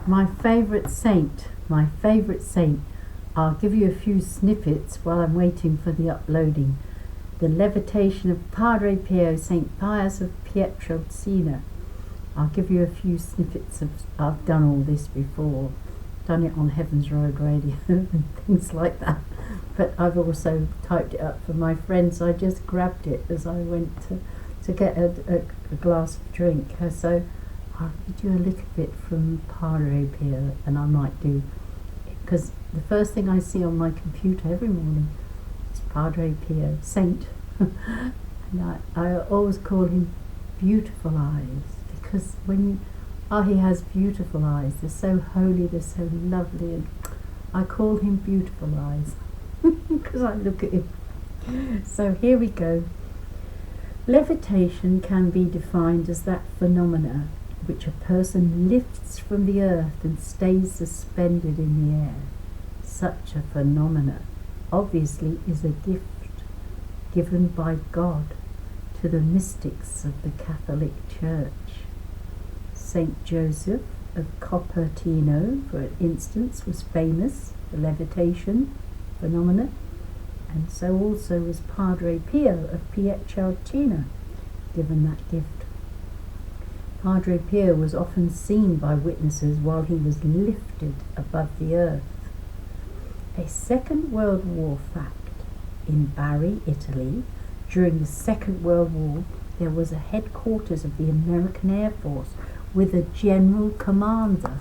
My favourite saint. I'll give you a few snippets while I'm waiting for the uploading. The Levitation of Padre Pio, St. Pius of Pietrelcina. I'll give you a few snippets of, I've done all this before, done it on Heaven's Road Radio and things like that, but I've also typed it up for my friends. I just grabbed it as I went to get a glass of drink, so I'll read you a little bit from Padre Pio, and I might do, because the first thing I see on my computer every morning is Padre Pio, saint. And I always call him Beautiful Eyes, because he has beautiful eyes. They're so holy, they're so lovely, and I call him Beautiful Eyes because I look at him. So here we go. Levitation can be defined as that phenomena which a person lifts from the earth and stays suspended in the air. Such a phenomena obviously is a gift given by God to the mystics of the Catholic Church. Saint Joseph of Cupertino, for instance, was famous for levitation phenomena, and so also was Padre Pio of Pietrelcina, given that gift. Padre Pio was often seen by witnesses while he was lifted above the earth. A Second World War fact: in Bari, Italy, during the Second World War, there was a headquarters of the American Air Force with a general commander.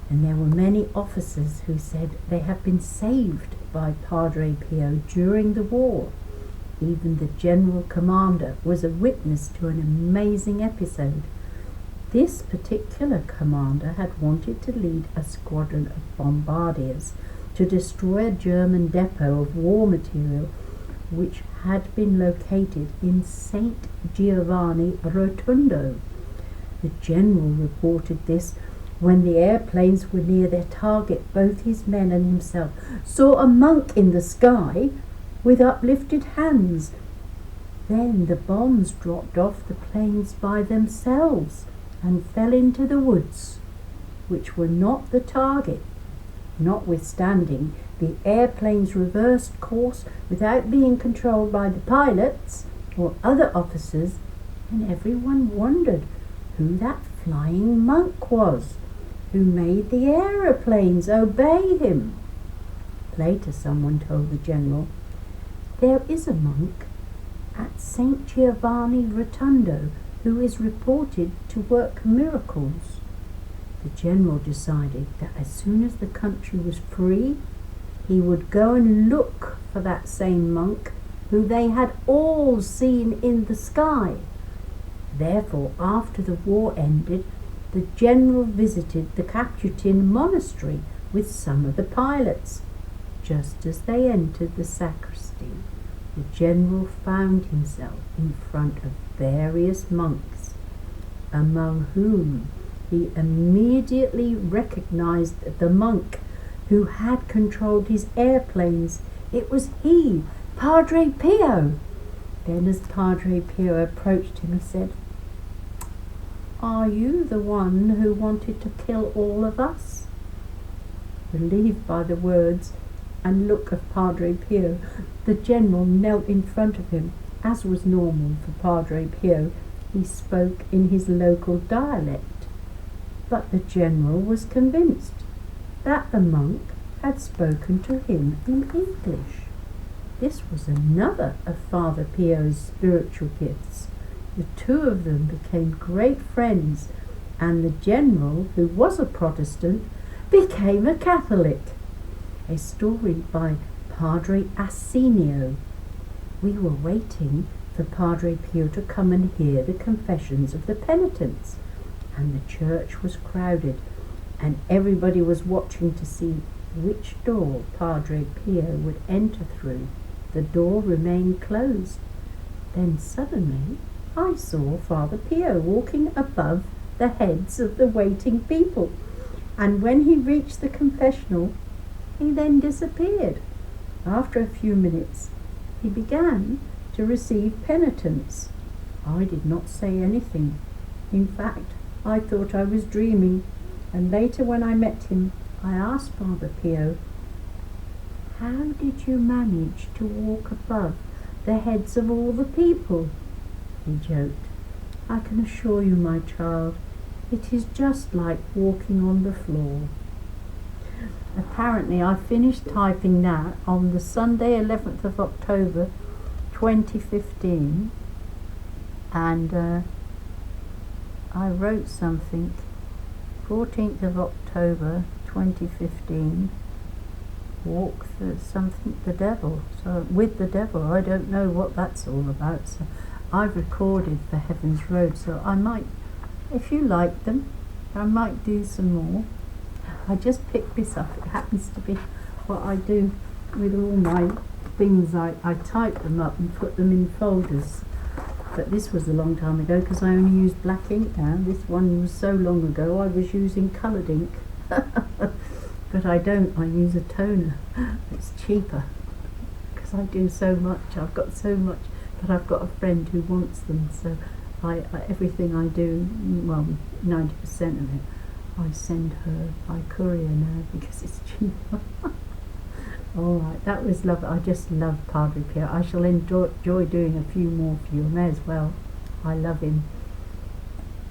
And there were many officers who said they had been saved by Padre Pio during the war. Even the general commander was a witness to an amazing episode. This particular commander had wanted to lead a squadron of bombardiers to destroy a German depot of war material which had been located in St. Giovanni Rotondo. The general reported this when the airplanes were near their target. Both his men and himself saw a monk in the sky with uplifted hands. Then the bombs dropped off the planes by themselves and fell into the woods, which were not the target. Notwithstanding, the airplanes reversed course without being controlled by the pilots or other officers, and everyone wondered who that flying monk was, who made the aeroplanes obey him. Later someone told the general, "There is a monk at St. Giovanni Rotondo who is reported to work miracles." The general decided that as soon as the country was free, he would go and look for that same monk who they had all seen in the sky. Therefore, after the war ended, the general visited the Capuchin monastery with some of the pilots. Just as they entered the sacristy, the general found himself in front of various monks, among whom he immediately recognized the monk who had controlled his airplanes. It was he, Padre Pio. Then as Padre Pio approached him, he said, "Are you the one who wanted to kill all of us?" Relieved by the words and look of Padre Pio, the general knelt in front of him. As was normal for Padre Pio, he spoke in his local dialect, but the general was convinced that the monk had spoken to him in English. This was another of Father Pio's spiritual gifts. The two of them became great friends, and the general, who was a Protestant, became a Catholic. A story by Padre Asinio. We were waiting for Padre Pio to come and hear the confessions of the penitents, and the church was crowded, and everybody was watching to see which door Padre Pio would enter through. The door remained closed. Then suddenly I saw Father Pio walking above the heads of the waiting people, and when he reached the confessional, he then disappeared. After a few minutes, he began to receive penitents. I did not say anything. In fact, I thought I was dreaming, and later when I met him, I asked Father Pio, "How did you manage to walk above the heads of all the people?" He joked, "I can assure you, my child, it is just like walking on the floor." Apparently I finished typing that on the Sunday 11th of October 2015, and I wrote something 14th of October 2015, walk the devil, so with the devil. I don't know what that's all about, so I've recorded the Heaven's Road, so I might, if you like them, I might do some more. I just picked this up. It happens to be what I do with all my things. I type them up and put them in folders. But this was a long time ago because I only used black ink now. This one was so long ago I was using coloured ink. But I don't. I use a toner. It's cheaper because I do so much. I've got so much. But I've got a friend who wants them, so I everything I do, well, 90% of it, I send her by courier now because it's cheaper. Alright, that was lovely. I just love Padre Pio. I shall enjoy doing a few more for you. I may as well. I love him.